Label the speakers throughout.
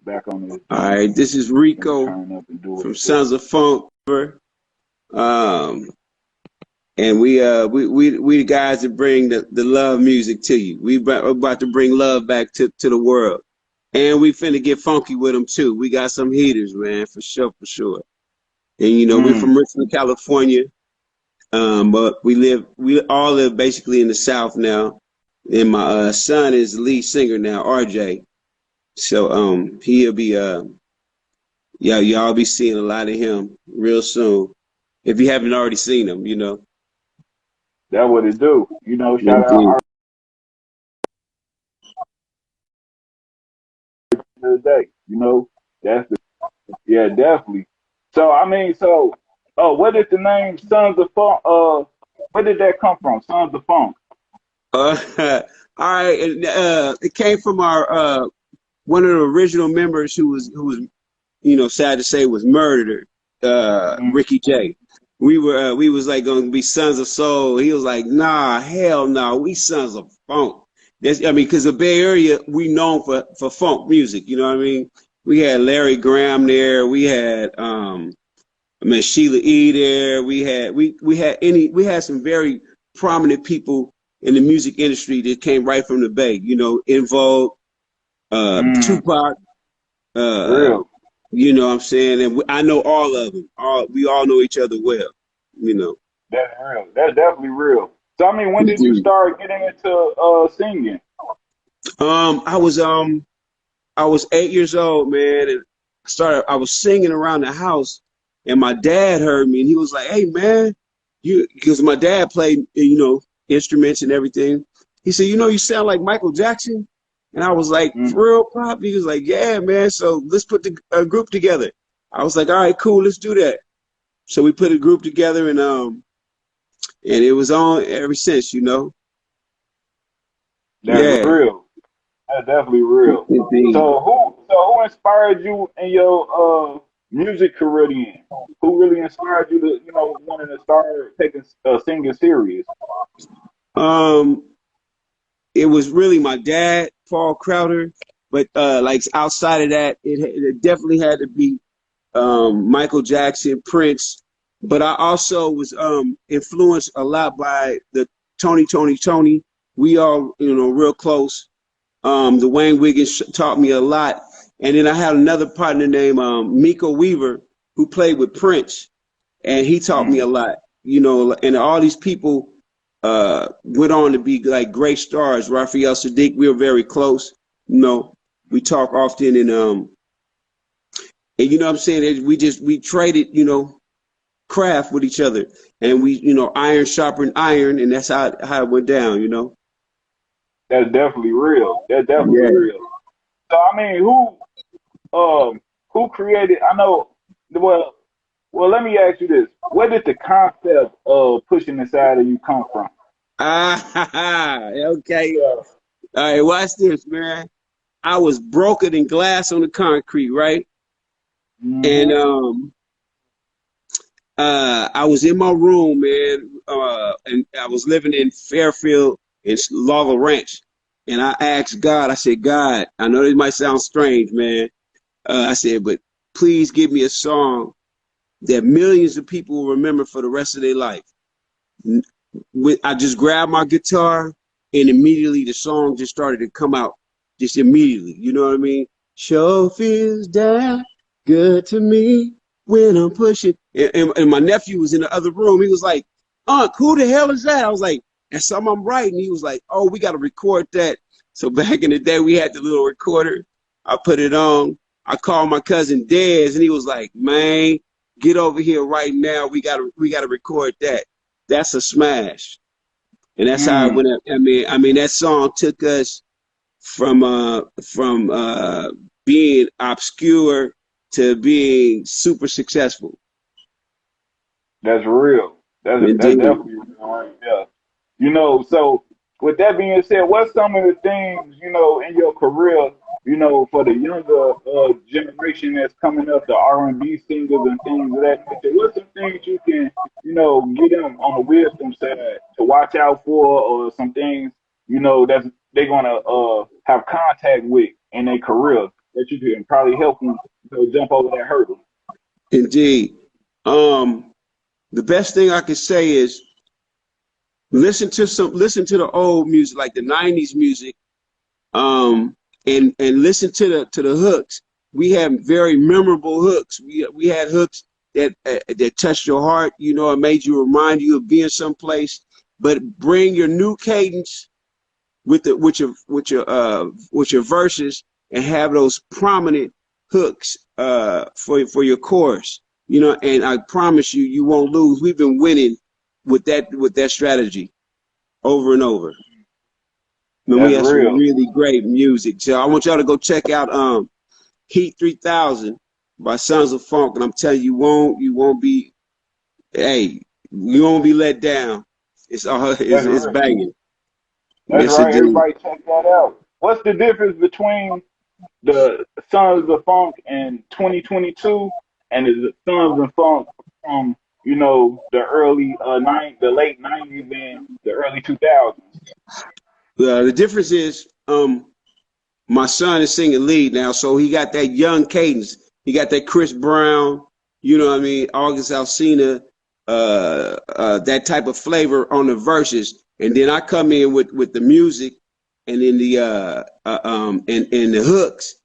Speaker 1: back on this
Speaker 2: All
Speaker 1: joint.
Speaker 2: right, this is
Speaker 1: Let me
Speaker 2: Rico
Speaker 1: turn up and do it
Speaker 2: from
Speaker 1: for
Speaker 2: Sons of Funk. Um, and we the guys that bring the love music to you. We're about to bring love back to the world. And we finna get funky with them too. We got some heaters, man, for sure, for sure. And you know, we're
Speaker 1: you.
Speaker 2: from Richmond, California. But we all live basically in the South now. And my son is the lead singer now, RJ. So he'll be yeah, y'all be seeing a lot of him real soon. If you haven't already seen him, you know.
Speaker 1: That's what it do. Shout out
Speaker 2: Indeed.
Speaker 1: our today. That's the yeah, definitely. So I mean, where did the name Sons of Funk where did that come from? Sons of Funk.
Speaker 2: All right, and, it came from our one of the original members who was sad to say was murdered,
Speaker 1: Mm.
Speaker 2: Ricky J. We was like going to be Sons of Soul. He was like, nah, hell no, we Sons of Funk. I mean, because the Bay Area we known for funk music. You know what I mean? We had Larry Graham there. We had I mean Sheila E. there. We had some very prominent people in the music industry that came right from the Bay. You know, In Vogue,
Speaker 1: Mm.
Speaker 2: Tupac. Uh,
Speaker 1: Real.
Speaker 2: you know what I'm saying? And I know all of them. We all know each other well, you know.
Speaker 1: That's real. That's definitely real. So I mean, when did you
Speaker 2: Mhm.
Speaker 1: start getting into singing?
Speaker 2: Um, I was um I was 8 years old, man, and I was singing around the house, and my dad heard me and he was like, "Hey man, you," because my dad played, instruments and everything. He said, "You sound like Michael Jackson." And I was like,
Speaker 1: Mm.
Speaker 2: "For real, Pop?" He was like, "Yeah, man, so let's put a group together." I was like, "All right, cool, let's do that." So we put a group together, and it was on ever since, you know.
Speaker 1: That's
Speaker 2: Yeah,
Speaker 1: real. That's definitely real.
Speaker 2: indeed.
Speaker 1: So who inspired you in your music career then? Who really inspired you to, wanting to start taking singing serious?
Speaker 2: Um, it was really my dad, Paul Crowder, but like outside of that, it definitely had to be Michael Jackson, Prince. But I also was influenced a lot by the Tony. We all, real close. The Wayne Wiggins taught me a lot. And then I had another partner named Miko Weaver who played with Prince, and he taught me
Speaker 1: Mm.
Speaker 2: a lot. And all these people went on to be like great stars. Raphael Sadiq, we were very close. You know, we talk often, and you know what I'm saying. We traded, craft with each other, and we, iron sharpened iron, and that's how it went down. You know.
Speaker 1: That's definitely real. That's definitely
Speaker 2: Yeah.
Speaker 1: real. So I mean, who created? I know. Let me ask you this: where did the concept of pushing inside of you come from?
Speaker 2: Ah, okay. All right, watch this, man. I was broken than glass on the concrete, right? And
Speaker 1: Mm-hmm.
Speaker 2: I was in my room, man, and I was living in Fairfield in Laurel Ranch. And I asked God, I said, God, I know this might sound strange, man. I said, but please give me a song that millions of people will remember for the rest of their life. I just grabbed my guitar, and immediately the song just started to come out, just immediately. You know what I mean? Show feels that good to me when I'm pushing. And my nephew was in the other room. He was like, "Unc, who the hell is that?" I was like, "That's something I'm writing." He was like, "Oh, we got to record that." So back in the day, we had the little recorder. I put it on. I called my cousin Dez, and he was like, "Man, get over here right now. We gotta record that." That's a smash. And that's how it
Speaker 1: Mm.
Speaker 2: went up. I mean that song took us from being obscure to being super successful.
Speaker 1: That's real. That's
Speaker 2: Indeed.
Speaker 1: definitely real right there. So with that being said, what's some of the things, in your career, for the younger generation that's coming up, the R&B singers and things of that nature, what's some things you can, get them on the wisdom side to watch out for, or some things, that's they're gonna have contact with in their career? that you can probably help them jump over that hurdle.
Speaker 2: Indeed. The best thing I could say is listen to the old music, like the '90s music, um, and listen to the hooks. We have very memorable hooks. We had hooks that touched your heart. You know, it made you remind you of being someplace. But bring your new cadence with the with your verses and have those prominent hooks for your chorus. You know, and I promise you, you won't lose. We've been winning with that strategy over and over. Man, we
Speaker 1: That's
Speaker 2: have some
Speaker 1: real.
Speaker 2: really great music. So I want y'all to go check out Heat 3000 by Sons of Funk, and I'm telling you, you won't be, hey, you won't be let down.
Speaker 1: That's
Speaker 2: It's
Speaker 1: real.
Speaker 2: banging.
Speaker 1: That's
Speaker 2: Yes,
Speaker 1: right.
Speaker 2: indeed.
Speaker 1: Everybody check that out. What's the difference between the Sons of Funk in 2022 and the Sons of Funk from the early the late '90s and the early 2000s?
Speaker 2: The difference is, my son is singing lead now, so he got that young cadence. He got that Chris Brown, you know what I mean, August Alsina, that type of flavor on the verses, and then I come in with the music, and then and the hooks.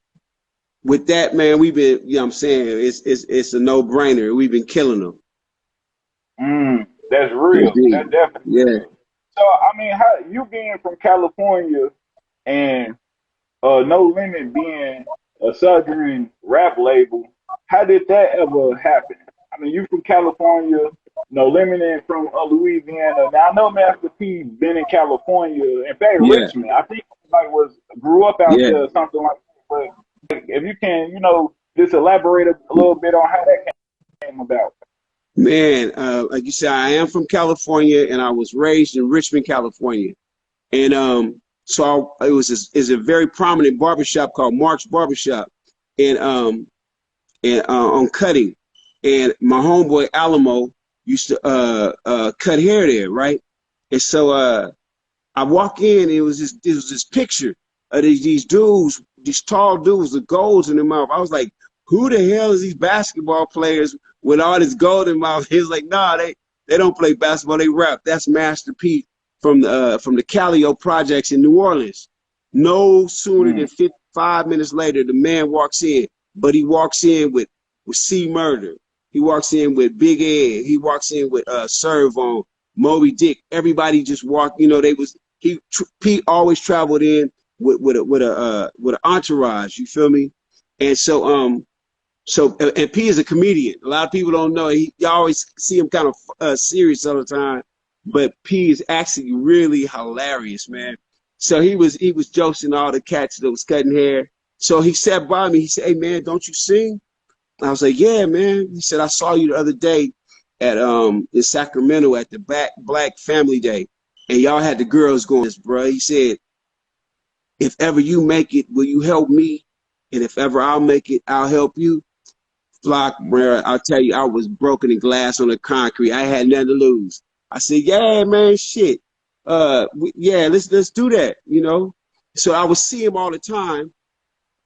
Speaker 2: With that, man, we've been, you know what I'm saying, it's a no brainer. We've been killing them.
Speaker 1: That's real.
Speaker 2: Indeed.
Speaker 1: That's definitely
Speaker 2: Yeah.
Speaker 1: real. So I mean, how you being from California and No Limit being a Southern rap label, how did that ever happen? I mean, you from California, No Limit and from Louisiana. Now I know Master P been in California. In fact,
Speaker 2: Yeah.
Speaker 1: Richmond. I think like grew up out
Speaker 2: Yeah.
Speaker 1: there or something like that. But if you can, just elaborate a little bit on how that came about.
Speaker 2: Man, like you said, I am from California, and I was raised in Richmond, California. And it was is a very prominent barbershop called Mark's Barbershop, and on Cutting, and my homeboy Alamo used to cut hair there, right? And so I walk in, and it was this picture of these dudes, these tall dudes with golds in their mouth. I was like, who the hell is these basketball players with all this gold in their mouth? He was like, nah, they don't play basketball, they rap. That's Master P from the Calio projects in New Orleans. No sooner than 5 minutes later, the man walks in, but he walks in with C Murder. He walks in with Big Ed. He walks in with Serve on Moby Dick. Everybody just walked. You know, Pete always traveled in with an entourage. You feel me? And and P is a comedian. A lot of people don't know. You always see him kind of serious all the time, but P is actually really hilarious, man. So he was joking all the cats that was cutting hair. So he sat by me. He said, "Hey man, don't you sing?" I was like, "Yeah, man." He said, "I saw you the other day at in Sacramento at the Black Family Day, and y'all had the girls going this, bro." He said, "If ever you make it, will you help me? And if ever I'll make it, I'll help you." Flock, bro, I'll tell you, I was broken in glass on the concrete. I had nothing to lose. I said, "Yeah, man, shit. Yeah, let's do that, you know." So I would see him all the time.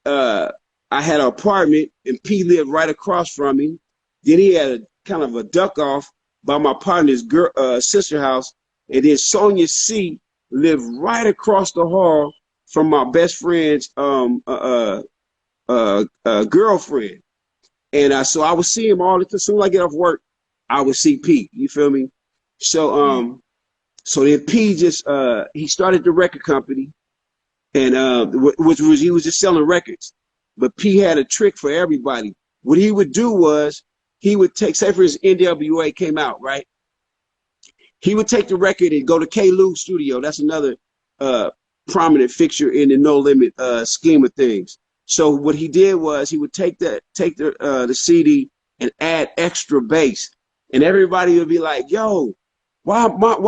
Speaker 2: I had an apartment, and P lived right across from me. Then he had a kind of a duck off by my partner's sister house, and then Sonia C lived right across the hall from my best friend's girlfriend. And so I would see him all the time. As soon as I get off work, I would see P. You feel me? So so then P just he started the record company, and which was he was just selling records. But P had a trick for everybody. What he would do was he would take, say for instance, NWA came out, right? He would take the record and go to K. Lou studio. That's another prominent fixture in the No Limit scheme of things. So what he did was he would take the CD and add extra bass, and everybody would be like, "Yo, why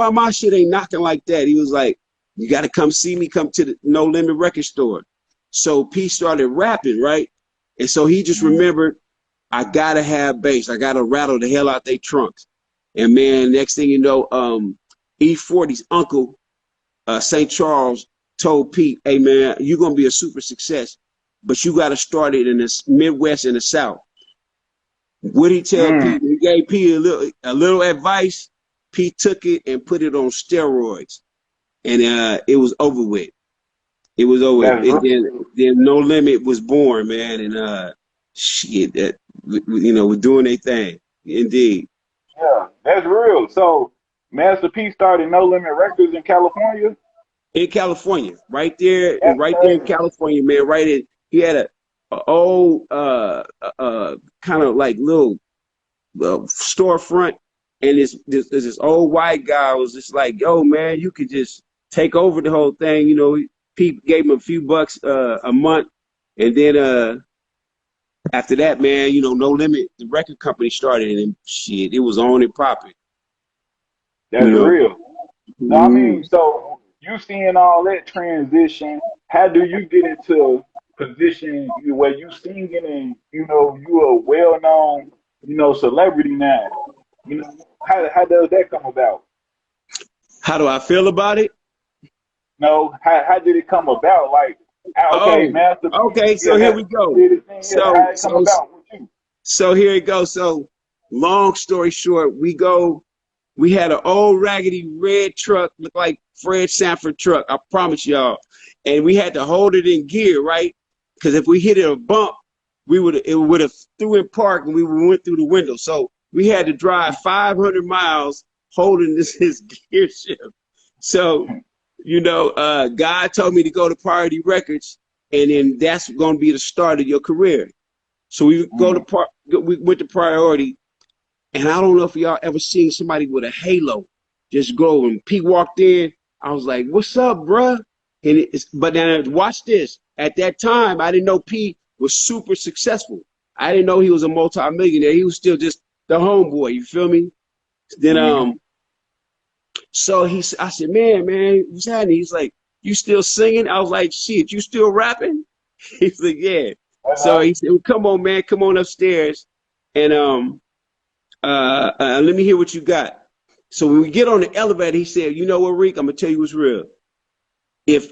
Speaker 2: my shit ain't knocking like that?" He was like, "You got to come see me. Come to the No Limit record store." So P started rapping, right? And so he just remembered, I gotta have bass. I gotta rattle the hell out they trunks. And man, next thing you know, E40's uncle, St. Charles, told Pete, "Hey man, you're gonna be a super success. but you got to start it in the Midwest and the South. What he tell
Speaker 1: Mm.
Speaker 2: Pete? He gave Pete a little advice. Pete took it and put it on steroids, and it was over with. It was over with.
Speaker 1: That's
Speaker 2: And
Speaker 1: real.
Speaker 2: then No Limit was born, man, and shit, that we're doing their thing, indeed.
Speaker 1: Yeah, that's real. So Master P started No Limit Records in California.
Speaker 2: In California,
Speaker 1: That's
Speaker 2: right there in
Speaker 1: crazy.
Speaker 2: California, man. Right in, he had a old kind of like little storefront, and this old white guy was just like, "Yo, man, you could just take over the whole thing." Pete gave him a few bucks a month, and then after that, man, No Limit, the record company started, and shit, it was on and popping.
Speaker 1: That's
Speaker 2: You know.
Speaker 1: real. No, I
Speaker 2: Mm-hmm.
Speaker 1: mean, so you seeing all that transition, how do you get into position where you singing and you a well known, celebrity now? How does that come about?
Speaker 2: How do I feel about it?
Speaker 1: No, how did it come about? Like, okay,
Speaker 2: Oh,
Speaker 1: Master P,
Speaker 2: okay.
Speaker 1: yeah,
Speaker 2: So here we go.
Speaker 1: did his thing here.
Speaker 2: So
Speaker 1: How it come
Speaker 2: so
Speaker 1: about with you?
Speaker 2: so here it goes. So long story short, we go. We had an old raggedy red truck, looked like Fred Sanford truck. I promise y'all, and we had to hold it in gear, right? Because if we hit a bump, it would have threw in park and we went through the window. So we had to drive 500 miles holding his gear shift. So God told me to go to Priority Records, and then that's going to be the start of your career. So
Speaker 1: Mm.
Speaker 2: we went to Priority, and I don't know if y'all ever seen somebody with a halo just go. And Pete walked in, I was like, "What's up, bruh?" But then watch this. At that time, I didn't know Pete was super successful. I didn't know he was a multi-millionaire. He was still just the homeboy. You feel me? Then
Speaker 1: Mm-hmm.
Speaker 2: I said, man, what's happening? He's like, "You still singing?" I was like, "Shit, you still rapping?" He's like, "Yeah." So
Speaker 1: Uh-huh.
Speaker 2: he said, well, "Come on, man, come on upstairs, and let me hear what you got." So when we get on the elevator, he said, "You know what, Rick? I'm gonna tell you what's real. If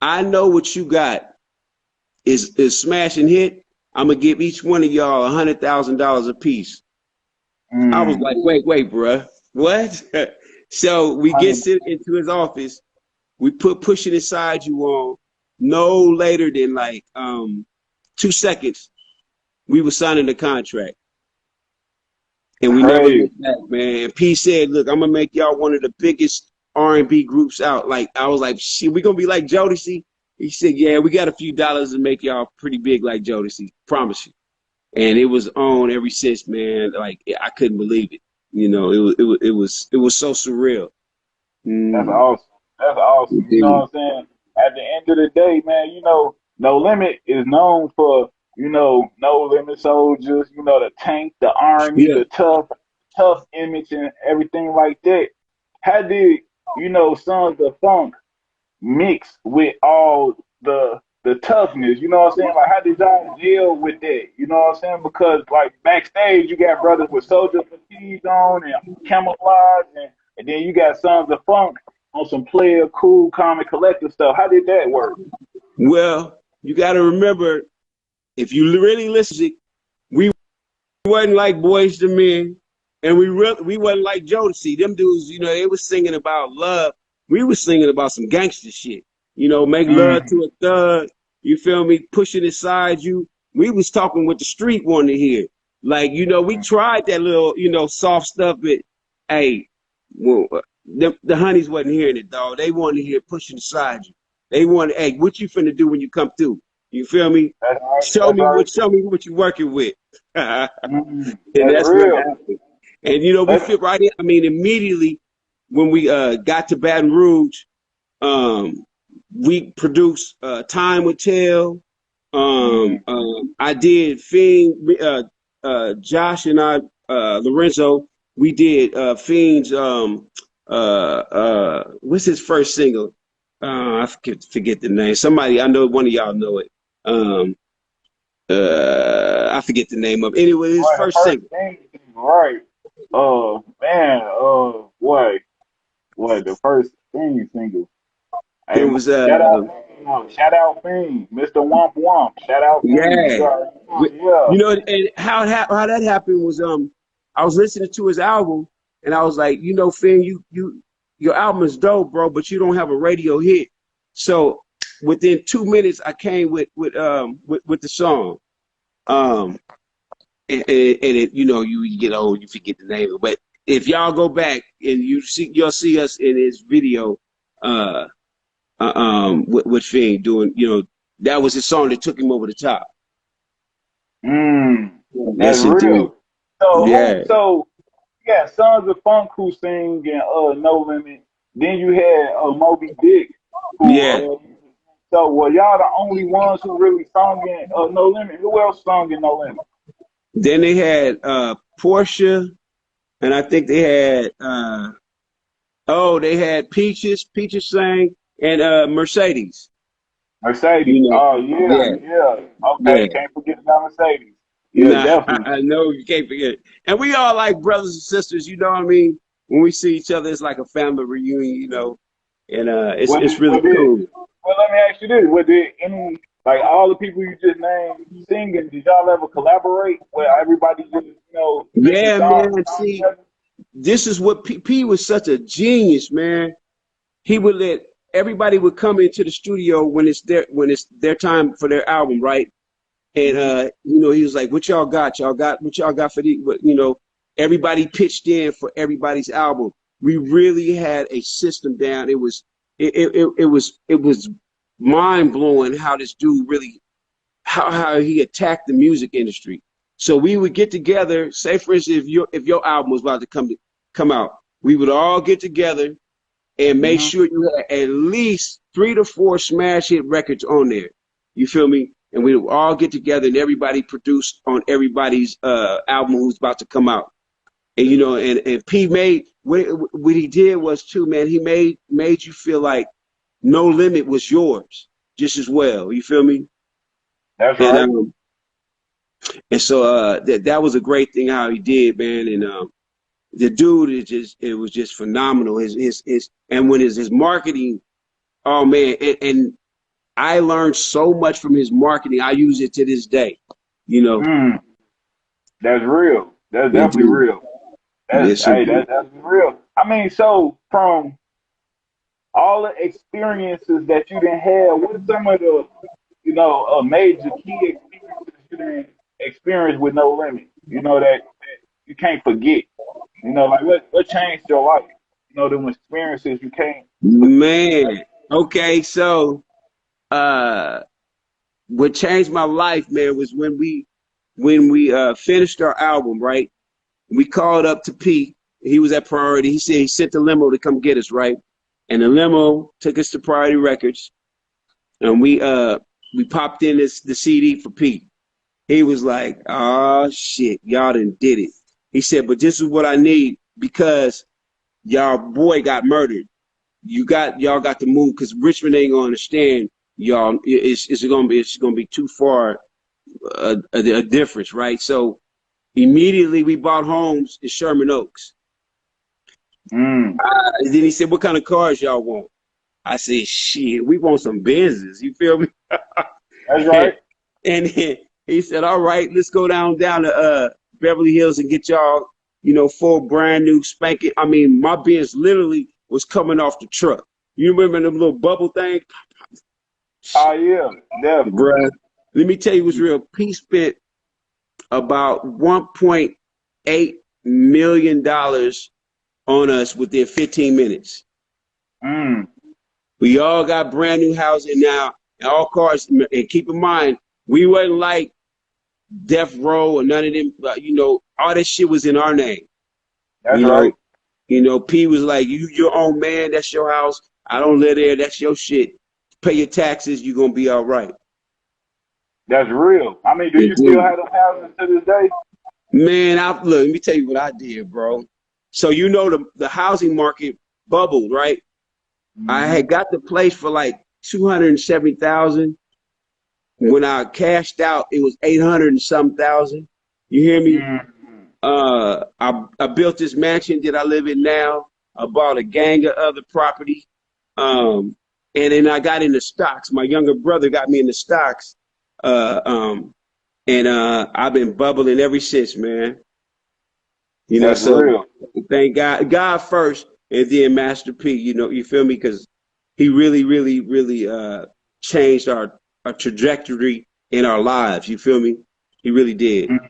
Speaker 2: I know what you got is smash and hit, I'm gonna give each one of y'all $100,000 a piece." I was
Speaker 1: Mm.
Speaker 2: like, "Wait, bruh, what?" So we get
Speaker 1: 100.
Speaker 2: sit into his office. We put pushing inside you on no later than like 2 seconds. We were signing the contract. And we never
Speaker 1: Crazy.
Speaker 2: looked back, man. P said, "Look, I'm gonna make y'all one of the biggest R&B groups out." Like I was like, "Shit, we gonna be like Jodeci?" He said, "Yeah, we got a few dollars to make y'all pretty big like Jodeci. Promise you." And it was on ever since, man. Like I couldn't believe it. It was so surreal.
Speaker 1: That's
Speaker 2: Mm,
Speaker 1: awesome. That's awesome. You know
Speaker 2: indeed.
Speaker 1: what I'm saying? At the end of the day, man, No Limit is known for, No Limit soldiers, the tank, the army,
Speaker 2: Yeah.
Speaker 1: the tough image and everything like that. How did, Sons of Funk mix with all the toughness? You know what I'm saying? Like, how did y'all deal with that? You know what I'm saying? Because like backstage, you got brothers with soldier fatigues on and camouflage, and then you got Sons of Funk on some player cool, calm, and collective stuff. How did that work?
Speaker 2: Well, you got to remember, if you really listen, we wasn't like Boys to Men, and we wasn't like Jodeci. Them dudes, they was singing about love. We was singing about some gangster shit. Make love
Speaker 1: Mm,
Speaker 2: to a thug. You feel me? Pushing inside you. We was talking what the street wanted to hear. Like, we tried that little, soft stuff, but hey, well, the honeys wasn't hearing it, dog. They wanted to hear pushing inside you. They wanted, hey, what you finna do when you come through? You feel me?
Speaker 1: that's right.
Speaker 2: Show
Speaker 1: That's
Speaker 2: me
Speaker 1: right.
Speaker 2: what you working with. And
Speaker 1: That's
Speaker 2: that's what
Speaker 1: real.
Speaker 2: happened. And we
Speaker 1: That's
Speaker 2: fit right in. I mean, immediately when we got to Baton Rouge, um, we produced Time Will Tell.
Speaker 1: mm,
Speaker 2: I did Fiend, Josh and Lorenzo, we did Fiend's, what's his first single? I forget the name. Somebody, I know one of y'all know it. Um, I forget the name of it. Anyway, his
Speaker 1: right. The
Speaker 2: first
Speaker 1: first
Speaker 2: single.
Speaker 1: thing, right? Man, what? The first thing single. Hey,
Speaker 2: It was
Speaker 1: shout out Fiend, Mr. Womp Womp. Shout out Fiend.
Speaker 2: yeah.
Speaker 1: You already know, yeah.
Speaker 2: You know, and how that happened was I was listening to his album and I was like, you know, Finn, your album is dope, bro, but you don't have a radio hit. So within 2 minutes, I came with the song. Um, and it, you know, you get old, you forget the name of it. But if y'all go back and you'll see us in his video, uh, with Finn doing, you know, that was his song that took him over the top.
Speaker 1: Mm, that's
Speaker 2: Yes, indeed.
Speaker 1: real. So who?
Speaker 2: Yeah,
Speaker 1: So yeah, Sons of Funk who sing and No Limit. Then you had Moby Dick who.
Speaker 2: yeah.
Speaker 1: So were y'all the only ones who really sung in No Limit? Who else sung in No Limit?
Speaker 2: Then they had Portia, and I think they had they had Peaches. Peaches sang, and Mercedes. You
Speaker 1: Mercedes.
Speaker 2: know,
Speaker 1: Oh yeah,
Speaker 2: yeah,
Speaker 1: yeah.
Speaker 2: yeah.
Speaker 1: Okay, can't forget about Mercedes. Yeah,
Speaker 2: Nah,
Speaker 1: definitely.
Speaker 2: I know you can't forget. And we all like brothers and sisters. You know what I mean? When we see each other, it's like a family reunion. You know, and
Speaker 1: What
Speaker 2: it's
Speaker 1: did,
Speaker 2: really
Speaker 1: what did,
Speaker 2: cool.
Speaker 1: well, let me ask you this. What did any, like all the people you just named singing, did y'all ever collaborate where everybody just, making
Speaker 2: Yeah,
Speaker 1: songs
Speaker 2: man.
Speaker 1: all
Speaker 2: See,
Speaker 1: together?
Speaker 2: this is what P was such a genius, man. He would let everybody would come into the studio when it's their time for their album, right? And
Speaker 1: Hmm.
Speaker 2: you know, he was like, "What y'all got? What y'all got for the?" You know, everybody pitched in for everybody's album. We really had a system down. It was mind blowing how this dude really how he attacked the music industry. So we would get together. Say, for instance, if your album was about to come out, we would all get together and make
Speaker 1: Hmm.
Speaker 2: sure you had at least 3 to 4 smash hit records on there. You feel me? And we would all get together and everybody produced on everybody's album who's about to come out. And you know, and P made what he did was too, man. He made you feel like No Limit was yours just as well. You feel me?
Speaker 1: That's
Speaker 2: And
Speaker 1: right.
Speaker 2: um and so that was a great thing how he did, man. And the dude is just it was just phenomenal. His and when his marketing, oh man, and I learned so much from his marketing. I use it to this day. You know,
Speaker 1: Mm, that's real. That's definitely
Speaker 2: indeed.
Speaker 1: real. That's,
Speaker 2: Yes,
Speaker 1: hey,
Speaker 2: indeed.
Speaker 1: that's real. I mean, so from all the experiences that you didn't have, what's some of the, major key experiences you didn't experience with No Limit? That you can't forget. Like what changed your life? Them experiences you can't forget.
Speaker 2: Man. Okay, so uh what changed my life, man, was when we finished our album, right? We called up to P. He was at Priority. He said he sent the limo to come get us, right? And the limo took us to Priority Records, and we popped in the CD for P. He was like, "Oh shit, y'all done did it." He said, "But this is what I need because y'all boy got murdered. Y'all got to move because Richmond ain't gonna understand y'all. It's gonna be too far a difference, right?" So immediately we bought homes in Sherman Oaks.
Speaker 1: Mm,
Speaker 2: And then he said, "What kind of cars y'all want?" I said, "Shit, we want some Benzes." You feel me?
Speaker 1: that's right.
Speaker 2: And he said, "All right, let's go down to Beverly Hills and get y'all, full brand new spanking." I mean, my Benz literally was coming off the truck. You remember them little bubble things?
Speaker 1: Oh yeah, definitely.
Speaker 2: Bruh. Let me tell you what's real. P spent about $1.8 million on us within 15 minutes.
Speaker 1: Mm,
Speaker 2: We all got brand new housing now, and all cars. And keep in mind, we wasn't like Deathrow or none of them. All that shit was in our name.
Speaker 1: that's
Speaker 2: You
Speaker 1: right.
Speaker 2: know, P was like, "You your own man. That's your house. I don't live there. That's your shit. Pay your taxes. You're gonna be all right."
Speaker 1: That's real. I mean, do you still
Speaker 2: Indeed.
Speaker 1: have them houses to this day?
Speaker 2: Man, let me tell you what I did, bro. So the housing market bubbled, right? I
Speaker 1: Hmm.
Speaker 2: had got the place for like 270,000. When I cashed out, it was 800 and some thousand. You hear me?
Speaker 1: Mm,
Speaker 2: I built this mansion that I live in now. I bought a gang of other property. Um, And then I got into stocks. My younger brother got me into stocks. Uh, um, and I've been bubbling ever since, man.
Speaker 1: That's
Speaker 2: So
Speaker 1: real.
Speaker 2: thank God, God first, and then Master P. You feel me? Because he really, really, really changed our trajectory in our lives. You feel me? He really did.
Speaker 1: Mhm.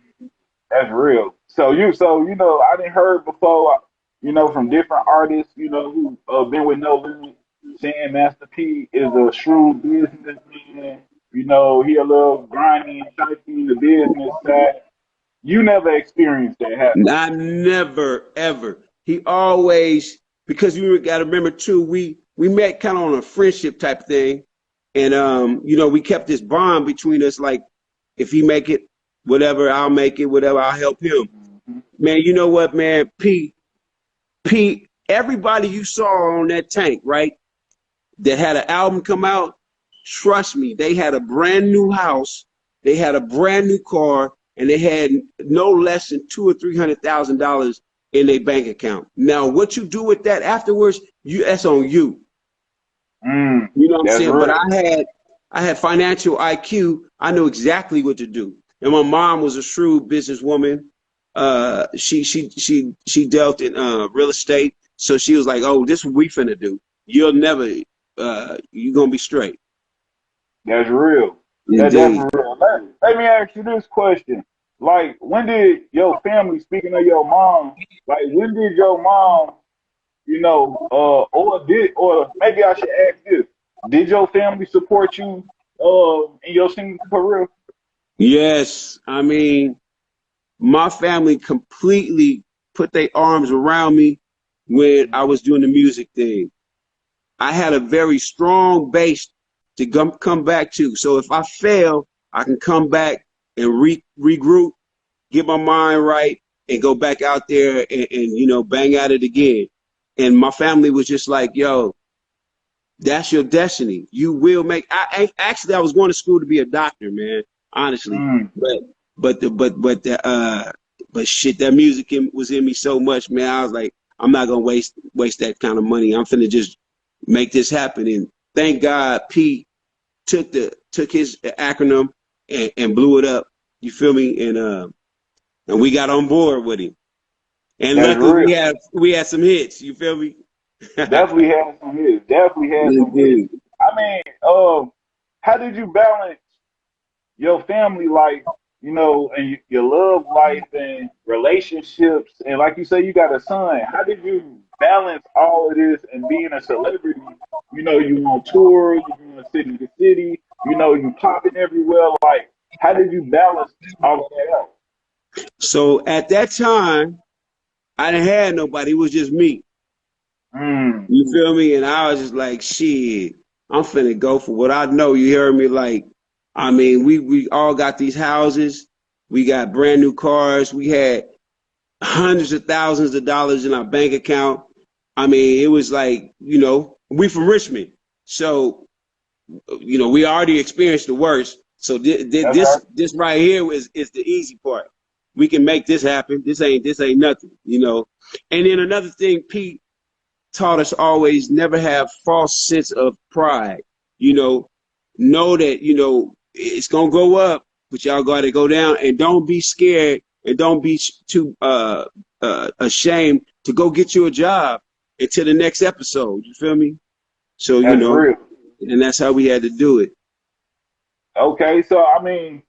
Speaker 1: That's real. So I didn't heard before, from different artists, who been with No Limit, saying Master P is a shrewd businessman. He a little grimy and shifty in the business side. You never experienced that, have
Speaker 2: I never ever. He always because you got to remember too. We met kind of on a friendship type thing, and we kept this bond between us. Like if he make it, whatever, I'll make it. Whatever, I'll help him.
Speaker 1: you?
Speaker 2: Man, you know what, man? P. Everybody you saw on that tank, right? That had an album come out. Trust me, they had a brand new house, they had a brand new car, and they had no less than $200,000 or $300,000 in their bank account. Now, what you do with that afterwards, that's on you. You know what I'm
Speaker 1: That's
Speaker 2: saying? But
Speaker 1: real.
Speaker 2: I had financial IQ. I knew exactly what to do. And my mom was a shrewd businesswoman. She dealt in real estate, so she was like, "Oh, this is what we finna do. You'll never, you're gonna be straight."
Speaker 1: That's real. That's
Speaker 2: Indeed.
Speaker 1: real. Let me ask you this question. Like, when did your family, speaking of your mom, like, when did your mom, or maybe I should ask this, did your family support you in your singing career?
Speaker 2: Yes, I mean, my family completely put their arms around me when I was doing the music thing. I had a very strong base to come back to. So if I fail, I can come back and regroup, get my mind right, and go back out there and bang at it again. And my family was just like, "Yo, that's your destiny. You will make." Actually, I was going to school to be a doctor, man. Honestly,
Speaker 1: Mm,
Speaker 2: but shit, that music was in me so much, man. I was like, I'm not gonna waste that kind of money. I'm finna just make this happen. And thank God, P took his acronym and blew it up. You feel me? And we got on board with him. And
Speaker 1: that's
Speaker 2: luckily,
Speaker 1: real.
Speaker 2: we had some hits. You feel me?
Speaker 1: Definitely had some hits. Definitely had some hits.
Speaker 2: Indeed.
Speaker 1: I mean, how did you balance your family life, and your love life and relationships, and like you say, you got a son. How did you balance all of this and being a celebrity? You on tour, you going city to city, you popping everywhere. Like, how did you balance all of that out?
Speaker 2: So at that time, I didn't have nobody. It was just me.
Speaker 1: Mm,
Speaker 2: You feel me? And I was just like, shit, I'm finna go for what I know. You hear me? Like, I mean, we all got these houses. We got brand new cars. We had hundreds of thousands of dollars in our bank account. I mean, it was like, we from Richmond. So, we already experienced the worst. So
Speaker 1: that's right.
Speaker 2: this right here is the easy part. We can make this happen. This ain't nothing. And then another thing, Pete taught us always never have false sense of pride. You know that it's gonna go up, but y'all got to go down, and don't be scared, and don't be too ashamed to go get you a job until the next episode. You feel me? So
Speaker 1: That's real.
Speaker 2: and that's how we had to do it.
Speaker 1: Okay, so I mean,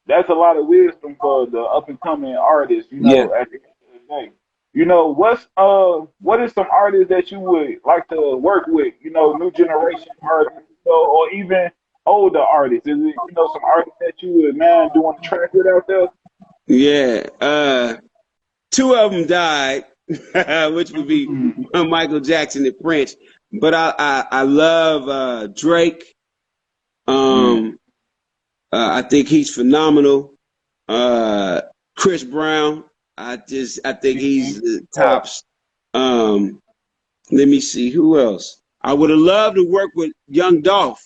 Speaker 1: that's a lot of wisdom for the up and coming artists,
Speaker 2: Yeah.
Speaker 1: at the end of the day. What is some artists that you would like to work with, new generation artists, or even older artists? Is it, some artists that you would mind doing a track with out there?
Speaker 2: Yeah. Two of them died, which would be
Speaker 1: Mm,
Speaker 2: Michael Jackson and Prince. But I love Drake.
Speaker 1: mm,
Speaker 2: Um, I think he's phenomenal. Uh, Chris Brown, I think he's the
Speaker 1: yeah,
Speaker 2: tops. Um, Let me see who else. I would have loved to work with Young Dolph.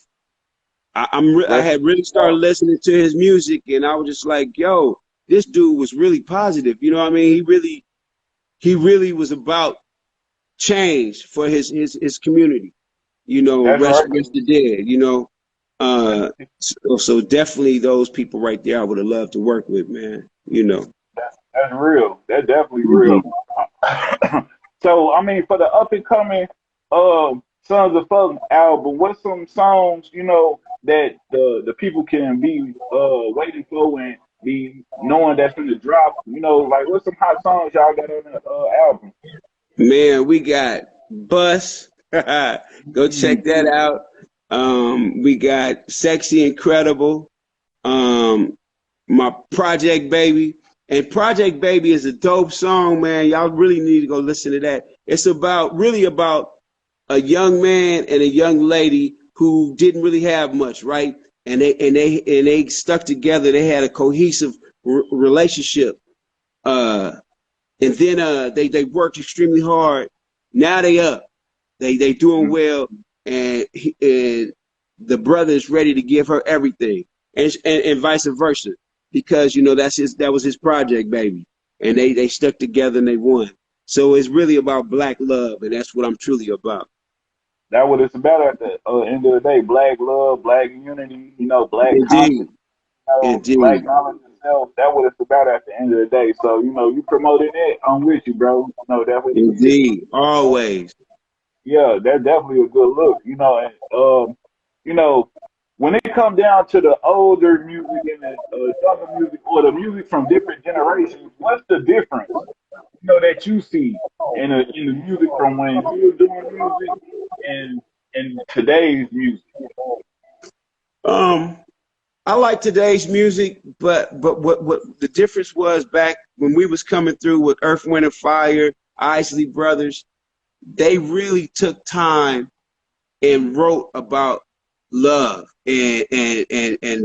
Speaker 2: I
Speaker 1: rest
Speaker 2: had really
Speaker 1: in
Speaker 2: started
Speaker 1: peace.
Speaker 2: listening to his music, and I was just like, yo, this dude was really positive. You know what I mean? He really was about change for his community. You know,
Speaker 1: That's right.
Speaker 2: rest the dead. You know, so definitely those people right there, I would have loved to work with, man. You know,
Speaker 1: That's real. That's definitely real.
Speaker 2: indeed.
Speaker 1: So I mean, for the up and coming Sons of Funk album, what's some songs that the people can be waiting for and be knowing that's in the drop? Like what's some hot songs y'all got on the album?
Speaker 2: Man, we got Bus. Go check that
Speaker 1: Mhm.
Speaker 2: out. We got Sexy Incredible. My Project Baby. And Project Baby is a dope song, man. Y'all really need to go listen to that. It's really about a young man and a young lady who didn't really have much, right? And they stuck together. They had a cohesive relationship. And then they worked extremely hard. Now they up. They doing well, and the brother is ready to give her everything, and vice versa, because that was his project, baby, and they stuck together and they won. So it's really about black love, and that's what I'm truly about.
Speaker 1: That what it's about at the end of the day. Black love, black unity, black
Speaker 2: Indeed,
Speaker 1: conscience, black
Speaker 2: indeed,
Speaker 1: knowledge itself. That's what it's about at the end of the day. So, you promoting it, I'm with you, bro. That's what it is.
Speaker 2: indeed, always.
Speaker 1: Yeah, that's definitely a good look. And you know, when it comes down to the older music and the younger music or the music from different generations, what's the difference? That you see in the music from when you were doing music and today's music.
Speaker 2: Um, I like today's music, but what the difference was back when we was coming through with Earth, Wind and Fire, Isley Brothers. They really took time and wrote about love and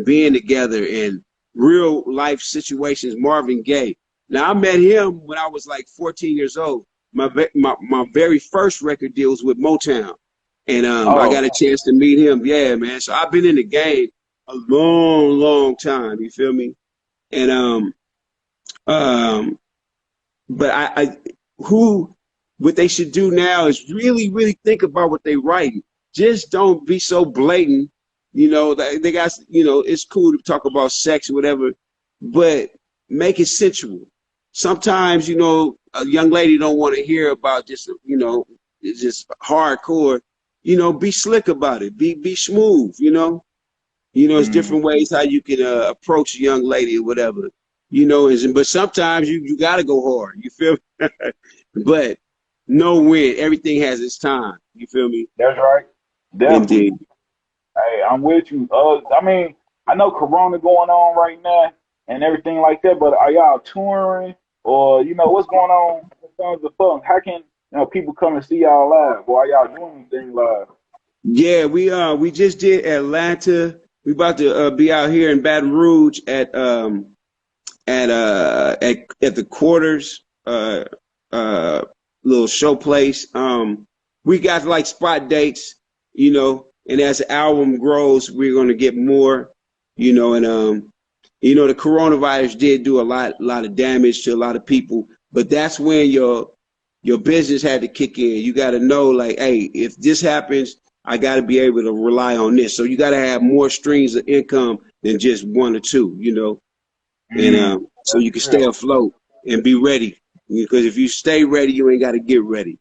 Speaker 2: being together and real life situations. Marvin Gaye. Now I met him when I was like 14 years old. My very first record deal was with Motown, and I got
Speaker 1: Oh,
Speaker 2: a chance to meet him. Yeah, man. So I've been in the game a long time. You feel me? And um, but I who what they should do now is really think about what they writing. Just don't be so blatant. They got it's cool to talk about sex or whatever, but make it sensual. Sometimes a young lady don't want to hear about just it's just hardcore. Be slick about it. Be smooth. It's
Speaker 1: mm,
Speaker 2: different ways how you can approach a young lady or whatever. But sometimes you got to go hard. You feel me? But know when everything has its time. You feel me?
Speaker 1: that's right. Definitely.
Speaker 2: Indeed.
Speaker 1: Hey, I'm with you. I mean, I know Corona going on right now and everything like that, but are y'all touring or what's going on with Sons of Funk? How can people come and see y'all live? Or are y'all doing anything live?
Speaker 2: Yeah, we just did Atlanta. We about to be out here in Baton Rouge at the Quarters little show place. We got like spot dates, and as the album grows, we're gonna get more, and the coronavirus did do a lot of damage to a lot of people, but that's when your business had to kick in. You got to know, like, hey, if this happens, I got to be able to rely on this. So you got to have more streams of income than just one or two, and
Speaker 1: Mm,
Speaker 2: so
Speaker 1: that's
Speaker 2: you can stay
Speaker 1: real.
Speaker 2: afloat and be ready. Because if you stay ready, you ain't got to get ready.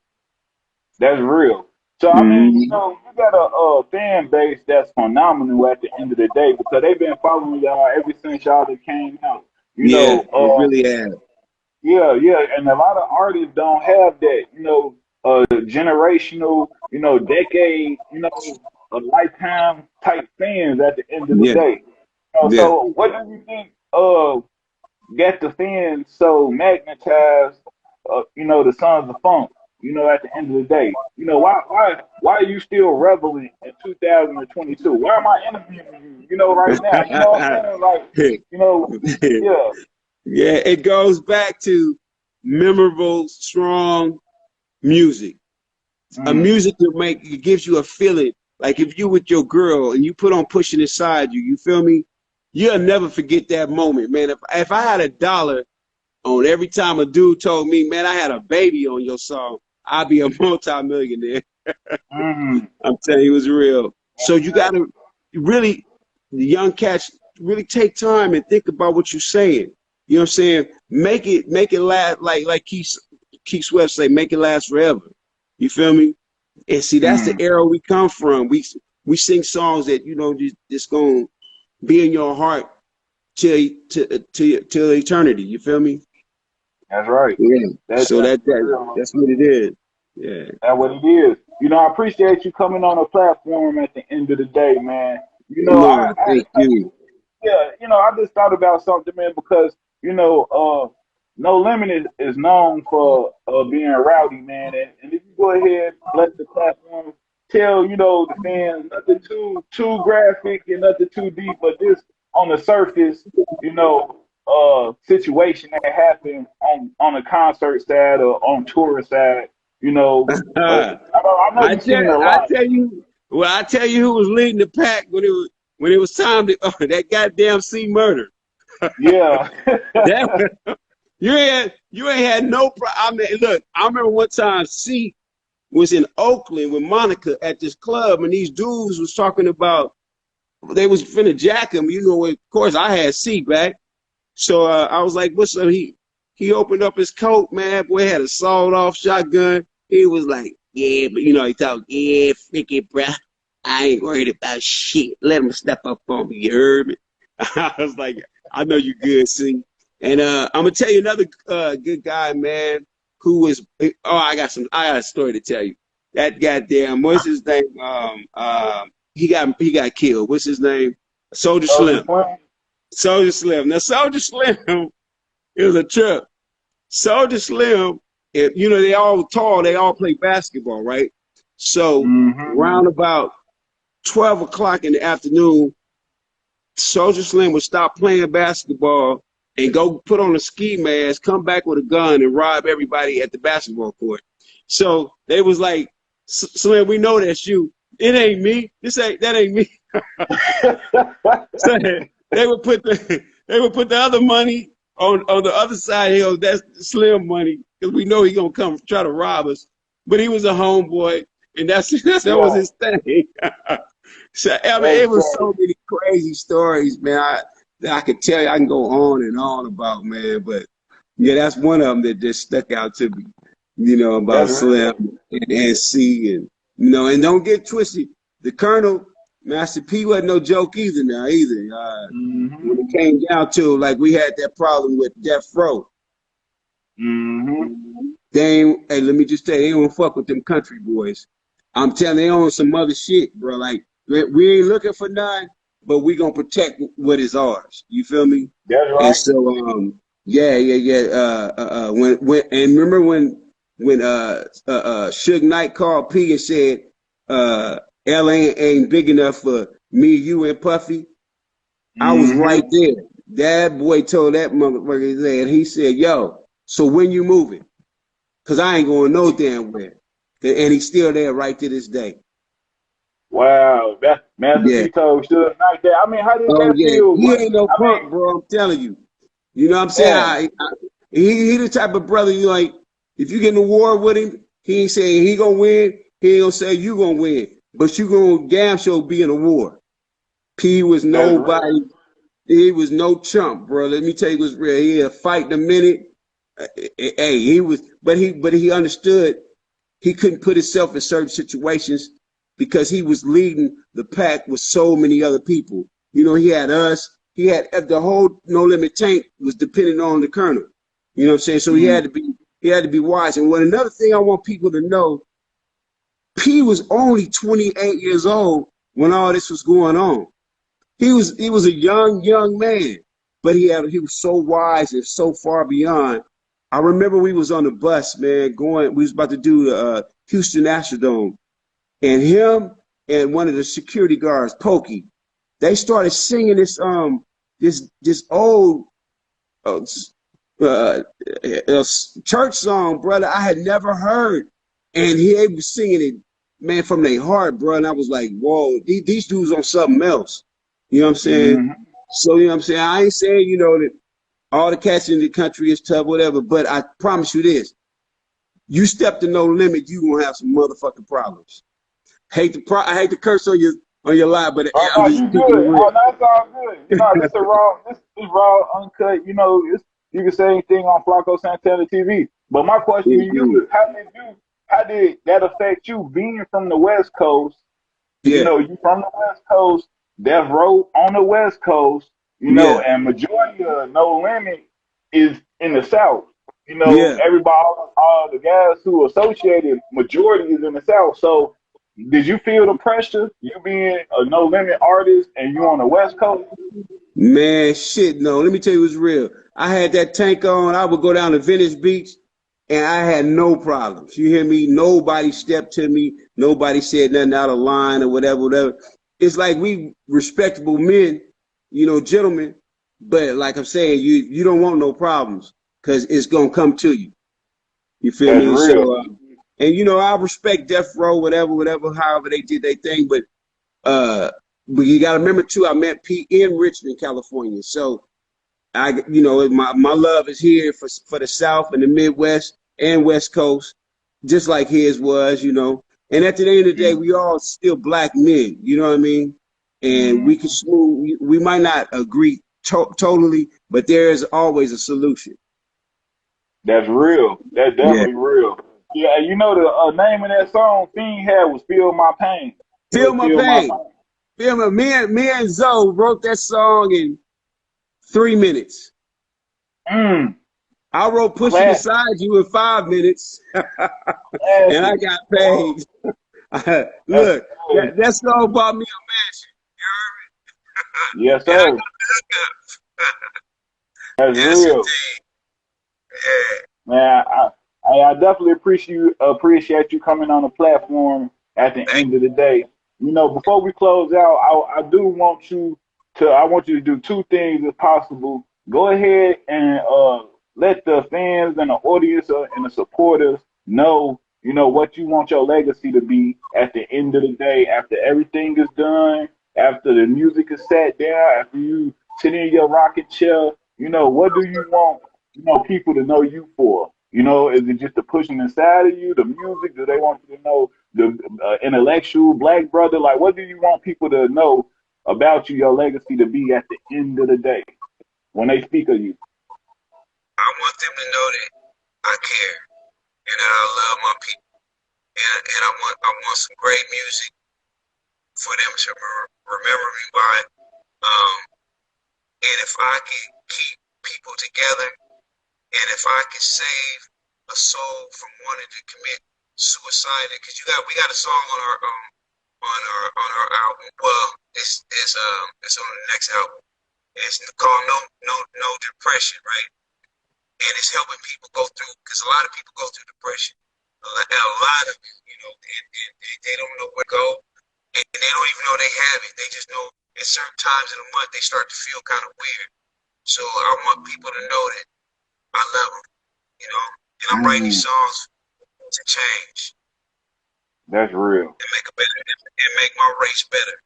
Speaker 1: That's real. So I mean,
Speaker 2: Mm-hmm.
Speaker 1: you got a fan base that's phenomenal at the end of the day because they've been following y'all ever since y'all that came out. You
Speaker 2: Yeah,
Speaker 1: know,
Speaker 2: it
Speaker 1: uh,
Speaker 2: really has.
Speaker 1: Yeah, yeah, and a lot of artists don't have that, generational, decade, a lifetime type fans at the end of the
Speaker 2: Yeah,
Speaker 1: day.
Speaker 2: yeah.
Speaker 1: So what do you think got the fans so magnetized, the Sons of Funk, at the end of the day? Why are you still relevant in 2022? Why am I interviewing you, right now? You know what I'm saying? Like, you know, yeah.
Speaker 2: Yeah, it goes back to memorable, strong music. A
Speaker 1: Mm.
Speaker 2: music that it gives you a feeling. Like if you with your girl and you put on Pushing Inside You, you feel me? You'll never forget that moment, man. If I had $1 on every time a dude told me, man, I had a baby on your song, I'd be a multi-millionaire.
Speaker 1: Mm,
Speaker 2: I'm telling you, it was real. So you got to really, the young cats, really take time and think about what you're saying. You know what I'm saying? Make it last, like Keith Sweat say, make it last forever. You feel me? And see, that's the
Speaker 1: mm.
Speaker 2: era we come from. We sing songs that just gonna be in your heart till eternity. You feel me?
Speaker 1: That's right.
Speaker 2: Yeah. So
Speaker 1: That's real.
Speaker 2: that's what it is. Yeah.
Speaker 1: That's what it is. I appreciate you coming on the platform at the end of the day, man.
Speaker 2: No, thank you.
Speaker 1: Yeah, I just thought about something, man, because No Limit is known for being rowdy, man, and if you go ahead, bless the platform, tell the fans nothing too graphic and nothing too deep, but just on the surface, situation that happened on the concert side or on tour side, you know. I know you've seen a
Speaker 2: I
Speaker 1: lot.
Speaker 2: tell you, well, I tell you who was leading the pack when it was time to that goddamn C murder.
Speaker 1: Yeah.
Speaker 2: That you ain't had no I mean, look, I remember one time C was in Oakland with Monica at this club, and these dudes was talking about they was finna jack him. Of course I had C back, so I was like, "What's up?" He opened up his coat, man. Boy had a sawed off shotgun. He was like, "Yeah, but he talked, yeah, freak it, bruh. I ain't worried about shit. Let him step up on me. You heard me?" I was like, "I know you good, C." And I'm gonna tell you another good guy, man, who was. Oh, I got a story to tell you. That goddamn, what's his name? He got killed. What's his name? Soldier
Speaker 1: Oh, just
Speaker 2: Slim.
Speaker 1: playing.
Speaker 2: Soldier Slim. Now Soldier Slim, it was a trip. Soldier Slim, they all tall, they all play basketball, right? So
Speaker 1: Mm-hmm.
Speaker 2: round about 12 o'clock in the afternoon, Soldier Slim would stop playing basketball and go put on a ski mask, come back with a gun and rob everybody at the basketball court. So they was like, Slim, we know that's you. It ain't me. That ain't me. So they would put the other money on the other side. He goes, that's Slim money because we know he gonna come try to rob us. But he was a homeboy, and that was
Speaker 1: Yeah,
Speaker 2: his thing. So I mean,
Speaker 1: that's
Speaker 2: it was so
Speaker 1: great.
Speaker 2: many crazy stories, man. That I could tell you, I can go on and on about, man. But yeah, that's one of them that just stuck out to me. About
Speaker 1: That's real.
Speaker 2: Slim and C, and and don't get twisted. The Colonel, Master P wasn't no joke either. Now either. When it
Speaker 1: Mm-hmm.
Speaker 2: came down to like we had that problem with Deathrow.
Speaker 1: Mm-hmm.
Speaker 2: Hey, let me just tell you, they don't fuck with them country boys. I'm telling you, they own some other shit, bro. Like we ain't looking for none, but we gonna protect what is ours. You feel me?
Speaker 1: That's
Speaker 2: And
Speaker 1: right.
Speaker 2: so, yeah. When and remember when Suge Knight called P and said, "L ain't big enough for me, you, and Puffy." I was right
Speaker 1: Mm-hmm.
Speaker 2: there. That boy told that motherfucker that he said, "Yo, so when you moving? Cause I ain't going no damn where." And he's still there right to this day.
Speaker 1: Wow, that Master
Speaker 2: Yeah.
Speaker 1: P told Suge Knight that. I mean, how did
Speaker 2: Oh
Speaker 1: that
Speaker 2: yeah.
Speaker 1: feel?
Speaker 2: He
Speaker 1: What
Speaker 2: ain't no
Speaker 1: I mean,
Speaker 2: punk, bro. I'm telling you. You know what I'm saying?
Speaker 1: man.
Speaker 2: He the type of brother you like. If you get in a war with him, he ain't saying he gonna win. He ain't gonna say you gonna win, but you gonna damn sure be in a war. P was
Speaker 1: That's real.
Speaker 2: nobody. He was no chump, bro. Let me tell you what's real. He had a fight in a minute. Hey, he was, but he understood he couldn't put himself in certain situations because he was leading the pack with so many other people. He had us. He had the whole No Limit tank was dependent on the Colonel. You know what I'm saying? So
Speaker 1: Mm.
Speaker 2: he had to be wise. And another thing I want people to know, P was only 28 years old when all this was going on. He was a young man, but he was so wise and so far beyond. I remember we was on the bus, man, we was about to do the Houston Astrodome, and him and one of the security guards, Pokey, they started singing this old uh, uh, church song, brother. I had never heard, and he was singing it, man, from their heart, bro. And I was like, whoa, these dudes on something else. You know what I'm saying?
Speaker 1: Mm-hmm.
Speaker 2: So you know what I'm saying. I ain't saying that all the cats in the country is tough, whatever. But I promise you this: You step to No Limit, you gonna have some motherfucking problems. I hate to curse on your live, but
Speaker 1: Oh
Speaker 2: I'm
Speaker 1: no,
Speaker 2: just
Speaker 1: you
Speaker 2: keeping it
Speaker 1: good.
Speaker 2: real.
Speaker 1: Oh no, it's all good. You know, this is raw, uncut. You know, you can say anything on Flacco Santana TV. But my question to you
Speaker 2: Indeed.
Speaker 1: is, how did that affect you being from the West Coast? You
Speaker 2: Yeah,
Speaker 1: know, you from the West Coast, Deathrow on the West Coast. You know,
Speaker 2: yeah,
Speaker 1: and majority of No Limit is in the South. You know,
Speaker 2: yeah.
Speaker 1: everybody, all the guys who associated, majority is in the South. So did you feel the pressure, you being a No Limit artist and you on the West Coast?
Speaker 2: Man, shit, no. Let me tell you what's real. I had that tank on. I would go down to Venice Beach, and I had no problems. You hear me? Nobody stepped to me. Nobody said nothing out of line or whatever, whatever. It's like we respectable men, gentlemen. But like I'm saying, you don't want no problems because it's gonna come to you. You feel
Speaker 1: That's
Speaker 2: me?
Speaker 1: real.
Speaker 2: So, and I respect Death Row, whatever, whatever, however they did their thing. Uh, but you got to remember too, I met Pete in Richmond, California. So my love is here for the South and the Midwest and West Coast, just like his was. And at the end of the day, we all still black men. You know what I mean? And we
Speaker 1: Mm,
Speaker 2: can smooth. We might not agree totally, but there is always a solution.
Speaker 1: that's real. That's
Speaker 2: Yeah.
Speaker 1: definitely real. Yeah, you know the name of that song Fiend had was "Feel My Pain." It
Speaker 2: Feel
Speaker 1: was
Speaker 2: my
Speaker 1: "Feel My
Speaker 2: pain.
Speaker 1: Pain."
Speaker 2: Feel my me and Zoe wrote that song in 3 minutes.
Speaker 1: Mm,
Speaker 2: I wrote Pushing
Speaker 1: class,
Speaker 2: Aside You in 5 minutes, and I
Speaker 1: classic.
Speaker 2: got
Speaker 1: Oh,
Speaker 2: paid.
Speaker 1: that's
Speaker 2: Look,
Speaker 1: crazy.
Speaker 2: that song bought me a mansion.
Speaker 1: Yes,
Speaker 2: And I
Speaker 1: sir.
Speaker 2: got the hookup.
Speaker 1: That's
Speaker 2: Yes,
Speaker 1: real.
Speaker 2: indeed. Yeah.
Speaker 1: Man, I definitely appreciate you coming on the platform at the
Speaker 2: Thank
Speaker 1: end of the day. You know, before we close out, I do want you I want you to do two things if possible. Go ahead and let the fans and the audience and the supporters know, what you want your legacy to be at the end of the day, after everything is done, after the music is sat down, after you sit in your rocking chair. What do you want people to know you for? Is it just the pushing inside of you, the music? Do they want you to know the intellectual black brother? Like, what do you want people to know about you, your legacy to be at the end of the day when they speak of you?
Speaker 2: I want them to know that I care and that I love my people. And I want some great music for them to remember me by. Um, and if I can keep people together, and if I can save a soul from wanting to commit suicide, because we got a song on our album. Well, it's on the next album. It's called No Depression, right? And it's helping people go through, because a lot of people go through depression. A lot of it, and they don't know where to go, and they don't even know they have it. They just know at certain times in the month they start to feel kind of weird. So I want people to know that I love them, and I'm writing these
Speaker 1: Mm,
Speaker 2: songs to change
Speaker 1: that's real.
Speaker 2: and make a better and make my race better.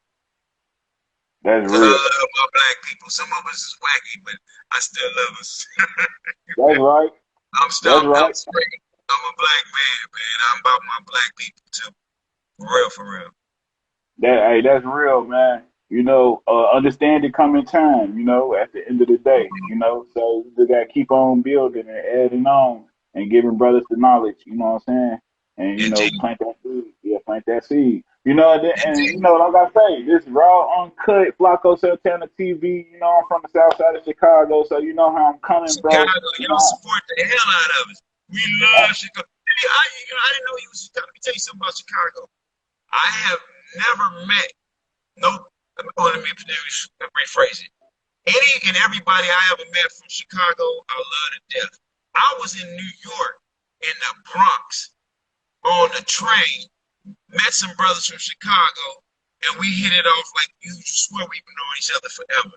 Speaker 1: That's
Speaker 2: Cause I
Speaker 1: real.
Speaker 2: love my black people. Some of us is wacky, but I still love us.
Speaker 1: That's right. That's
Speaker 2: I'm
Speaker 1: right.
Speaker 2: straight. I'm a black man, man. I'm about my black people too. For real, for real.
Speaker 1: That's real, man. Understanding come in time, at the end of the day, so we just gotta keep on building and adding on and giving brothers the knowledge, you know what I'm saying? And
Speaker 2: Indeed.
Speaker 1: plant that seed. Yeah, plant that seed. And
Speaker 2: Indeed.
Speaker 1: like I say, this raw, uncut Flacco Santana TV, I'm from the south side of Chicago, so you know how I'm coming, bro.
Speaker 2: Chicago,
Speaker 1: You
Speaker 2: y'all
Speaker 1: know,
Speaker 2: support the hell out of us. We love Chicago. I didn't know you was Chicago. Let me tell you something about Chicago. I have never met no. Let me rephrase it. Any and everybody I ever met from Chicago, I love to death. I was in New York, in the Bronx, on the train, met some brothers from Chicago, and we hit it off like you swear we've been knowing each other forever.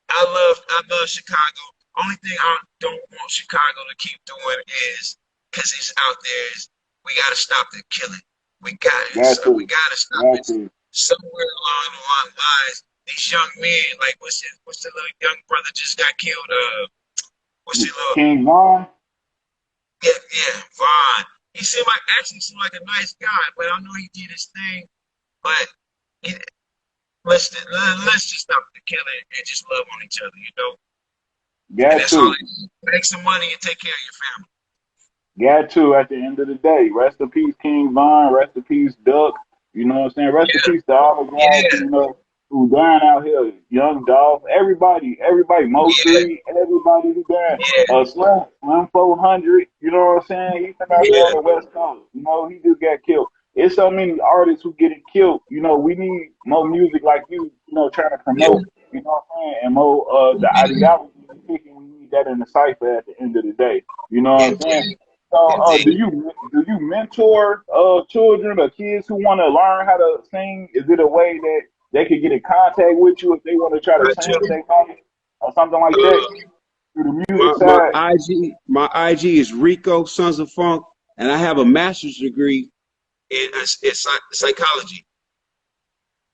Speaker 2: I love Chicago. Only thing I don't want Chicago to keep doing is, because it's out there, is we gotta stop the killing. We got it.
Speaker 1: got
Speaker 2: So we
Speaker 1: to,
Speaker 2: gotta stop
Speaker 1: got
Speaker 2: it.
Speaker 1: to.
Speaker 2: Somewhere along the lines, these young men, like what's the little young brother just got killed? What's the little
Speaker 1: King Von,
Speaker 2: yeah, Vaughn. He seemed like a nice guy, but I know he did his thing. But he, let's just stop the killing and just love on each other, you know. And
Speaker 1: Got
Speaker 2: that's all
Speaker 1: to.
Speaker 2: it is. Make some money and take care of your
Speaker 1: Got to at the end of the day. Rest in peace, King Von. Rest in peace, Duck. You know what I'm saying? Rest in
Speaker 2: family.
Speaker 1: peace to all the guys
Speaker 2: Yeah,
Speaker 1: who, you know, who dying out here. Young Dolph, everybody, Mo
Speaker 2: yeah,
Speaker 1: 3, everybody who dying.
Speaker 2: yeah,
Speaker 1: Slim 400, you know what I'm saying? He's been out there on
Speaker 2: yeah,
Speaker 1: the West Coast. You know, he just got killed. It's so many artists who getting killed. You know, we need more music like you know, trying to
Speaker 2: yeah,
Speaker 1: promote, you know what I'm saying? And more the
Speaker 2: yeah.
Speaker 1: ideology we picking, we need that in the cipher at the end of the day. You know what I'm saying?
Speaker 2: Indeed,
Speaker 1: So,
Speaker 2: indeed.
Speaker 1: do you mentor children or kids who want to learn how to sing? Is it a way that they could get in contact with you if they want to try to
Speaker 2: I
Speaker 1: change
Speaker 2: do.
Speaker 1: their life or something like that
Speaker 2: Uh,
Speaker 1: through the music
Speaker 2: my
Speaker 1: side?
Speaker 2: IG is Rico Sons of Funk, and I have a master's degree in psychology.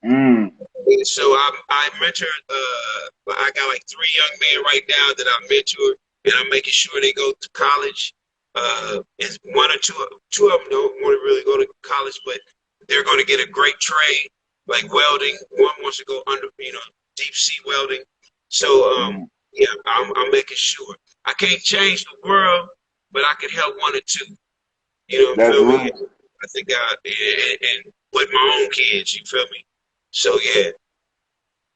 Speaker 1: Mm,
Speaker 2: And so I mentor. I got like 3 young men right now that I mentor, and I'm making sure they go to college. And one or two of them don't want to really go to college, but they're going to get a great trade like welding. One wants to go under, deep sea welding. So
Speaker 1: mm,
Speaker 2: yeah, I'm making sure. I can't change the world, but I can help one or two. You know,
Speaker 1: that's
Speaker 2: feel me?
Speaker 1: real.
Speaker 2: I think and with my own kids, you feel me? So yeah,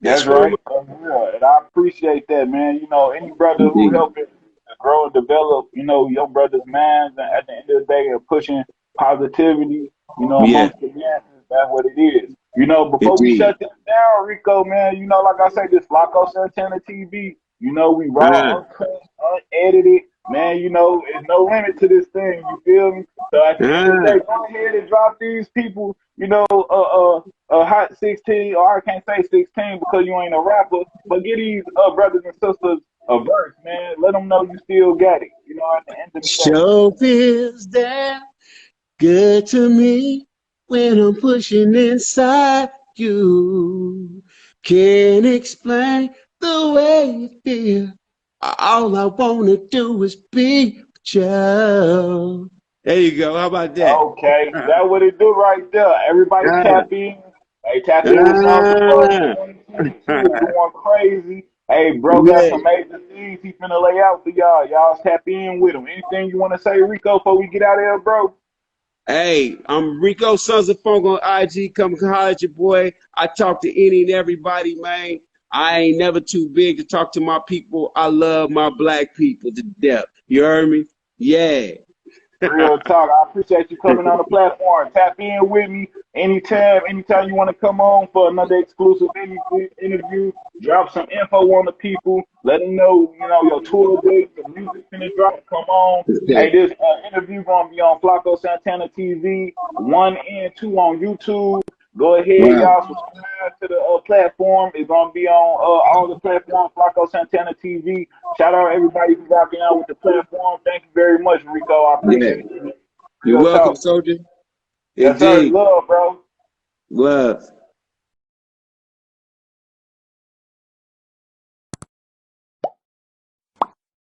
Speaker 1: That's
Speaker 2: that's one of
Speaker 1: right.
Speaker 2: my
Speaker 1: That's real. And I appreciate that, man. You know, any brother who
Speaker 2: indeed.
Speaker 1: helping to grow and develop, you know, your brother's minds and at the end of the day and pushing positivity, you know,
Speaker 2: Yeah,
Speaker 1: amongst the masses, that's what it is. You know, before we
Speaker 2: indeed.
Speaker 1: shut this down, Rico, man, you know, like I say, this Flacco Santana TV, you know, we raw,
Speaker 2: Ah,
Speaker 1: uncut, unedited. Man, you know, there's no limit to this thing. You feel me? So at the end of the
Speaker 2: ah.
Speaker 1: day, go ahead and drop these people, you know, a hot 16, or I can't say 16 because you ain't a rapper, but get these brothers and sisters a verse, man. Let them know you still got it, you know, at the end of the day.
Speaker 2: Show feels that good to me when I'm pushing inside you. Can't explain the way you feel. All I wanna do is be with you. There you go. How about that?
Speaker 1: Okay, that what it do right there. Everybody
Speaker 2: Ah,
Speaker 1: tap in. Hey, tap in with Sons of Funk
Speaker 2: ah.
Speaker 1: 2022 is going crazy. Hey, bro, got
Speaker 2: Yeah.
Speaker 1: some major things he finna lay out for y'all. Y'all tap in with him. Anything you want to say, Rico, before we get out of here, bro?
Speaker 2: Hey, I'm Rico Sons of Funk on IG. Come holler at your boy. I talk to any and everybody, man. I ain't never too big to talk to my people. I love my black people to death. You heard me? Yeah.
Speaker 1: Real talk. I appreciate you coming on the platform. Tap in with me anytime you want to come on for another exclusive interview. Drop some info on the people. Let them know, you know, your tour dates, the music finna drop. Come on. Hey, this interview gonna be on Flacco Santana TV, 1 and 2 on YouTube. Go ahead,
Speaker 2: Wow.
Speaker 1: y'all. Subscribe to the platform. It's gonna be on all the platforms. Flacco Santana TV. Shout out everybody who's rocking out with the platform. Thank you very much, Rico. I
Speaker 2: Yeah.
Speaker 1: appreciate you.
Speaker 2: You're
Speaker 1: Real
Speaker 2: welcome,
Speaker 1: talk.
Speaker 2: soldier.
Speaker 1: Yes, sir.
Speaker 2: Indeed.
Speaker 1: Love, bro.
Speaker 2: Love.